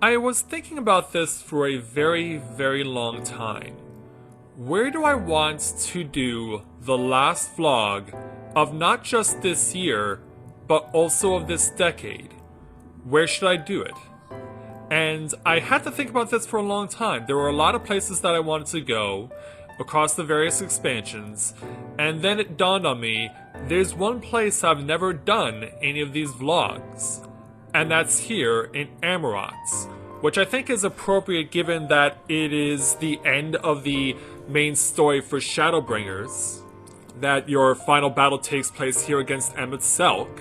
I was thinking about this for a very, very long time. Where do I want to do the last vlog of not just this year, but also of this decade? Where should I do it? And I had to think about this for a long time. There were a lot of places that I wanted to go across the various expansions, and then it dawned on me, there's one place I've never done any of these vlogs, and that's here in Eorzea, which I think is appropriate given that it is the end of the main story for Shadowbringers, that your final battle takes place here against Emmett Selk,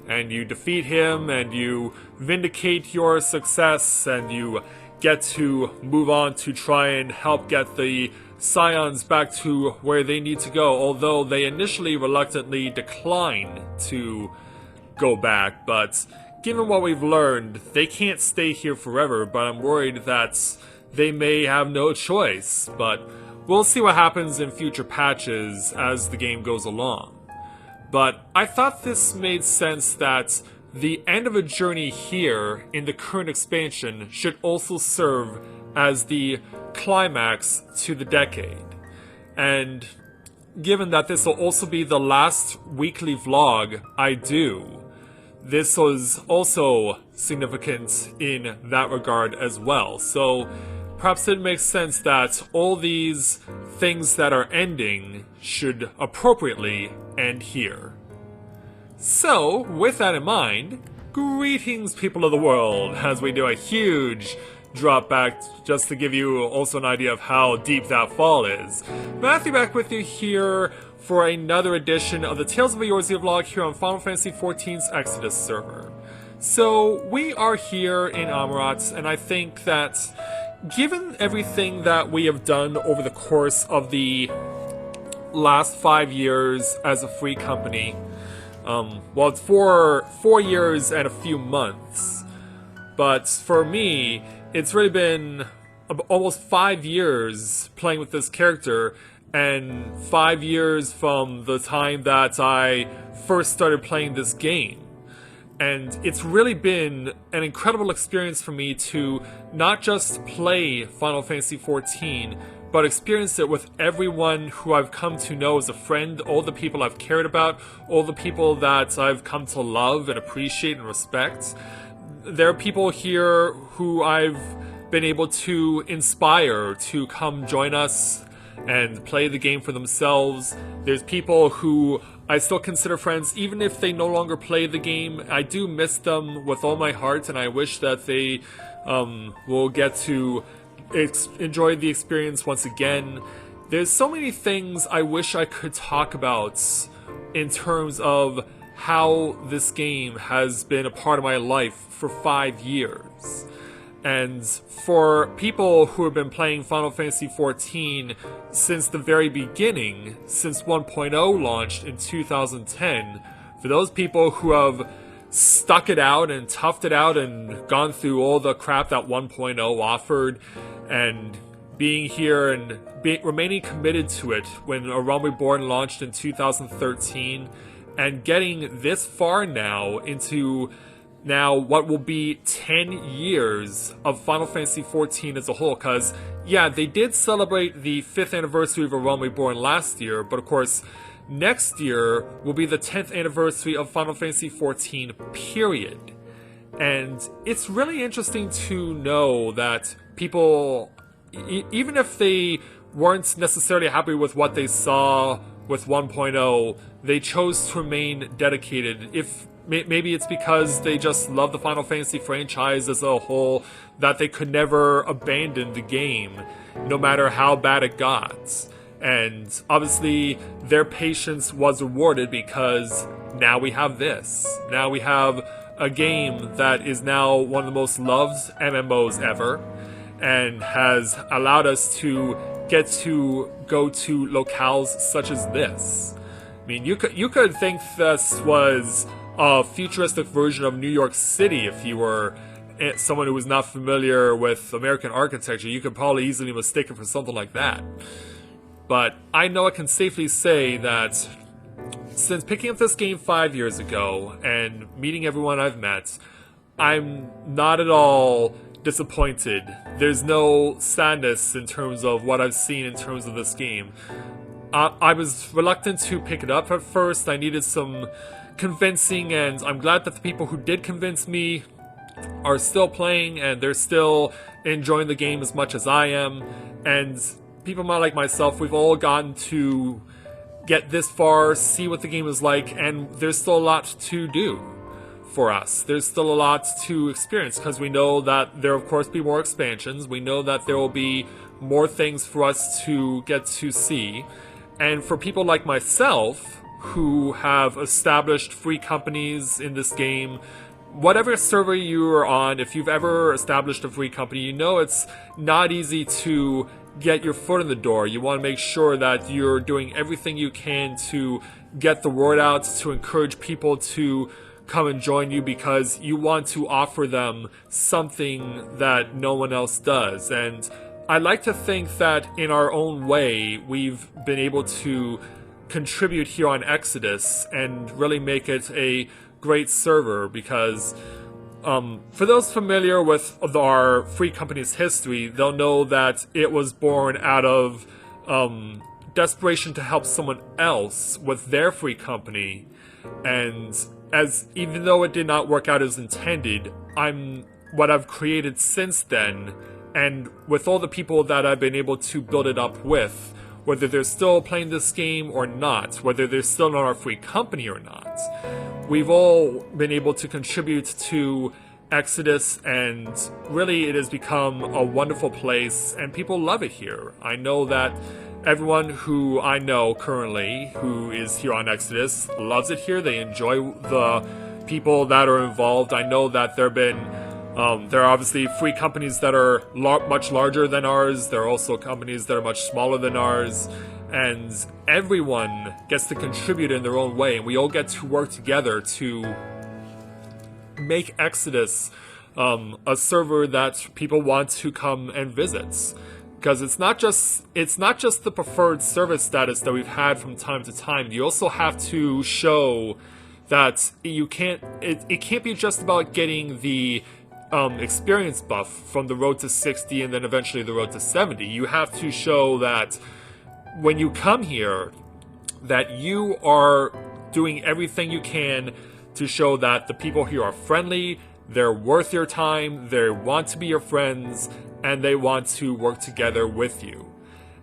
and you defeat him, and you vindicate your success, and you get to move on to try and help get the Scions back to where they need to go, although they initially reluctantly decline to go back, but given what we've learned, they can't stay here forever, but I'm worried that they may have no choice, but we'll see what happens in future patches as the game goes along. But I thought this made sense that the end of a journey here in the current expansion should also serve as the climax to the decade. And given that this will also be the last weekly vlog I do, this was also significant in that regard as well. So perhaps it makes sense that all these things that are ending should appropriately end here. So, with that in mind, greetings people of the world, as we do a huge drop back just to give you also an idea of how deep that fall is. Matthew back with you here for another edition of the Tales of Eorzea vlog here on Final Fantasy XIV's Exodus server. So, we are here in Eorzea, and I think that given everything that we have done over the course of the last 5 years as a free company, well, it's 4 years and a few months, but for me, it's really been almost 5 years playing with this character, and 5 years from the time that I first started playing this game. And it's really been an incredible experience for me to not just play Final Fantasy XIV, but experience it with everyone who I've come to know as a friend, all the people I've cared about, all the people that I've come to love and appreciate and respect. There are people here who I've been able to inspire to come join us and play the game for themselves. There's people who I still consider friends, even if they no longer play the game. I do miss them with all my heart, and I wish that they will get to enjoy the experience once again. There's so many things I wish I could talk about in terms of how this game has been a part of my life for 5 years. And for people who have been playing Final Fantasy XIV since the very beginning, since 1.0 launched in 2010, for those people who have stuck it out and toughed it out and gone through all the crap that 1.0 offered, and being here and remaining committed to it when A Realm Reborn launched in 2013, and getting this far now into what will be 10 years of Final Fantasy XIV as a whole, because, yeah, they did celebrate the 5th anniversary of A Realm Reborn last year, but of course, next year will be the 10th anniversary of Final Fantasy XIV, period. And it's really interesting to know that people, even if they weren't necessarily happy with what they saw with 1.0, they chose to remain dedicated. If maybe it's because they just love the Final Fantasy franchise as a whole, that they could never abandon the game, no matter how bad it got. And obviously, their patience was rewarded because now we have this. Now we have a game that is now one of the most loved MMOs ever, and has allowed us to get to go to locales such as this. I mean, you could think this was a futuristic version of New York City if you were someone who was not familiar with American architecture. You could probably easily mistake it for something like that. But I know I can safely say that since picking up this game 5 years ago and meeting everyone I've met, I'm not at all disappointed. There's no sadness in terms of what I've seen in terms of this game. I was reluctant to pick it up at first. I needed some convincing, and I'm glad that the people who did convince me are still playing, and they're still enjoying the game as much as I am. And people like myself, we've all gotten to get this far, see what the game is like, and there's still a lot to do for us. There's still a lot to experience, because we know that there will of course be more expansions. We know that there will be more things for us to get to see. And for people like myself, who have established free companies in this game, whatever server you are on, if you've ever established a free company, you know it's not easy to get your foot in the door. You want to make sure that you're doing everything you can to get the word out, to encourage people to come and join you, because you want to offer them something that no one else does. And I like to think that in our own way, we've been able to contribute here on Exodus and really make it a great server, because for those familiar with our free company's history, they'll know that it was born out of desperation to help someone else with their free company. And even though it did not work out as intended, what I've created since then, and with all the people that I've been able to build it up with, whether they're still playing this game or not, whether they're still in our free company or not, we've all been able to contribute to Exodus, and really it has become a wonderful place, and people love it here. I know that everyone who I know currently who is here on Exodus loves it here. They enjoy the people that are involved. I know that there are obviously free companies that are much larger than ours. There are also companies that are much smaller than ours. And everyone gets to contribute in their own way. And we all get to work together to make Exodus a server that people want to come and visit. Because it's not just the preferred service status that we've had from time to time. You also have to show that it can't be just about getting the experience buff from the road to 60 and then eventually the road to 70. You have to show that when you come here, that you are doing everything you can to show that the people here are friendly, they're worth your time, they want to be your friends, and they want to work together with you.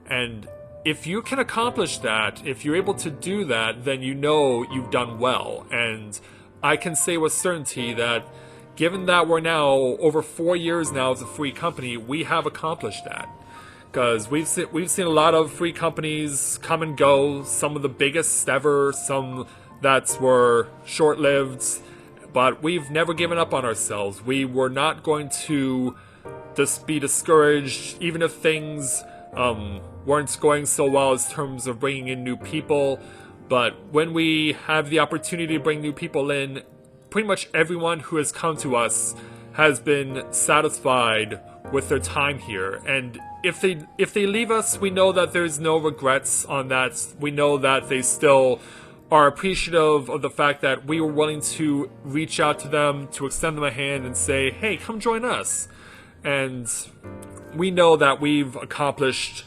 And if you can accomplish that, if you're able to do that, then you know you've done well. And I can say with certainty that given that we're now over 4 years now as a free company, we have accomplished that. Because we've seen a lot of free companies come and go, some of the biggest ever, some that were short-lived, but we've never given up on ourselves. We were not going to just be discouraged, even if things weren't going so well in terms of bringing in new people. But when we have the opportunity to bring new people in, pretty much everyone who has come to us has been satisfied with their time here. And if they leave us, we know that there's no regrets on that. We know that they still are appreciative of the fact that we were willing to reach out to them, to extend them a hand and say, hey, come join us. And we know that we've accomplished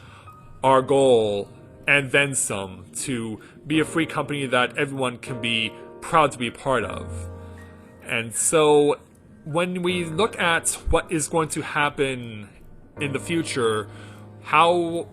our goal and then some, to be a free company that everyone can be proud to be part of. And so when we look at what is going to happen in the future, how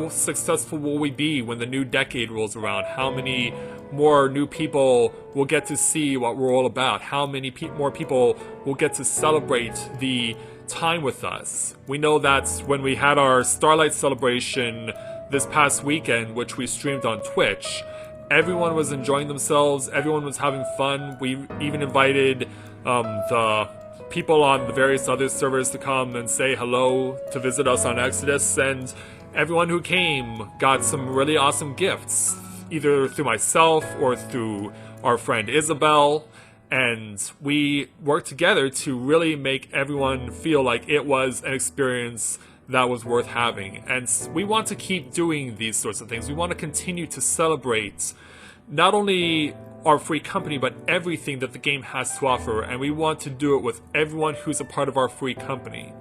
successful will we be when the new decade rolls around? How many more new people will get to see what we're all about? How many more people will get to celebrate the time with us? We know that when we had our Starlight celebration this past weekend, which we streamed on Twitch, everyone was enjoying themselves, everyone was having fun. We even invited the people on the various other servers to come and say hello, to visit us on Exodus, and everyone who came got some really awesome gifts, either through myself or through our friend Isabel, and we worked together to really make everyone feel like it was an experience that was worth having. And we want to keep doing these sorts of things. We want to continue to celebrate not only our free company, but everything that the game has to offer, and we want to do it with everyone who's a part of our free company.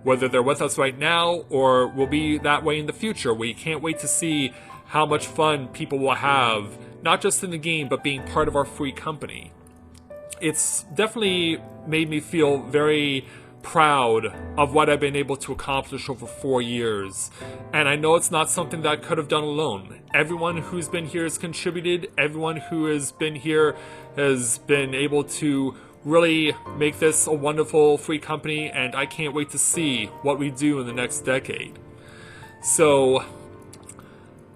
Whether they're with us right now or will be that way in the future. We can't wait to see how much fun people will have, not just in the game, but being part of our free company. It's definitely made me feel very proud of what I've been able to accomplish over 4 years. And I know it's not something that I could have done alone. Everyone who's been here has contributed. Everyone who has been here has been able to really make this a wonderful free company, and I can't wait to see what we do in the next decade. So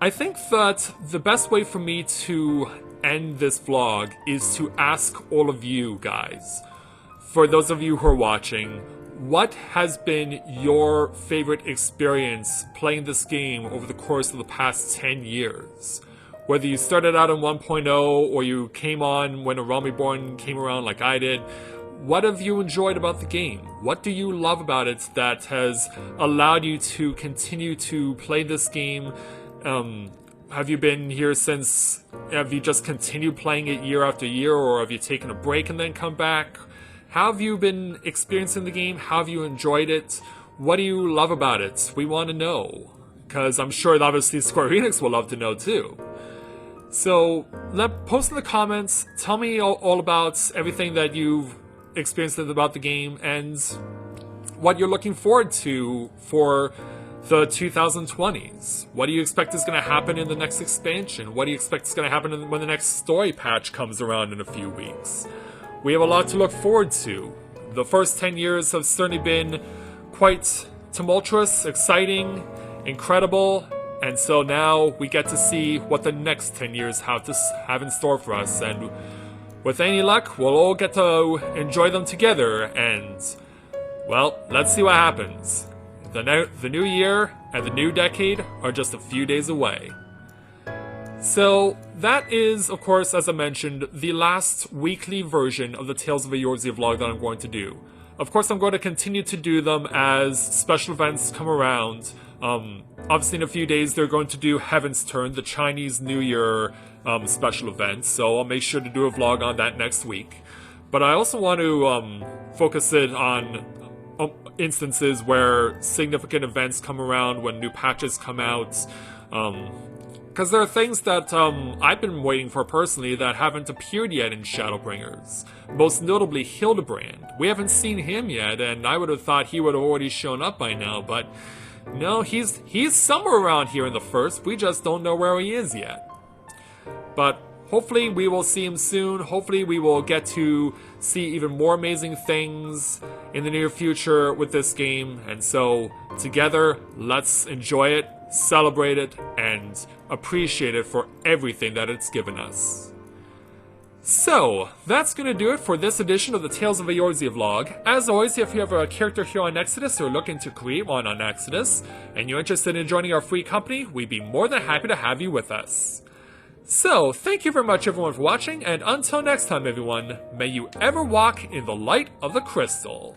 I think that the best way for me to end this vlog is to ask all of you guys, for those of you who are watching, what has been your favorite experience playing this game over the course of the past 10 years? Whether you started out in 1.0 or you came on when A Realm Reborn came around like I did, what have you enjoyed about the game? What do you love about it that has allowed you to continue to play this game? Have you been here since, have you just continued playing it year after year, or have you taken a break and then come back? How have you been experiencing the game? How have you enjoyed it? What do you love about it? We want to know, because I'm sure that obviously Square Enix will love to know too. So post in the comments, tell me all about everything that you've experienced about the game and what you're looking forward to for the 2020s. What do you expect is going to happen in the next expansion? What do you expect is going to happen when the next story patch comes around in a few weeks? We have a lot to look forward to. The first 10 years have certainly been quite tumultuous, exciting, incredible, and so now we get to see what the next 10 years have in store for us, and with any luck, we'll all get to enjoy them together, and, well, let's see what happens. The new year and the new decade are just a few days away. So, that is, of course, as I mentioned, the last weekly version of the Tales of Eorzea vlog that I'm going to do. Of course, I'm going to continue to do them as special events come around. Obviously, in a few days, they're going to do Heaven's Turn, the Chinese New Year special event, so I'll make sure to do a vlog on that next week. But I also want to focus it on instances where significant events come around, when new patches come out, because there are things that I've been waiting for personally that haven't appeared yet in Shadowbringers. Most notably Hildebrand. We haven't seen him yet, and I would have thought he would have already shown up by now, but no, he's somewhere around here in the first. We just don't know where he is yet. But hopefully we will see him soon. Hopefully we will get to see even more amazing things in the near future with this game. And so, together, let's enjoy it, celebrate it, and appreciate it for everything that it's given us. So, that's going to do it for this edition of the Tales of Eorzea vlog. As always, if you have a character here on Exodus or looking to create one on Exodus, and you're interested in joining our free company, we'd be more than happy to have you with us. So, thank you very much everyone for watching, and until next time everyone, may you ever walk in the light of the crystal.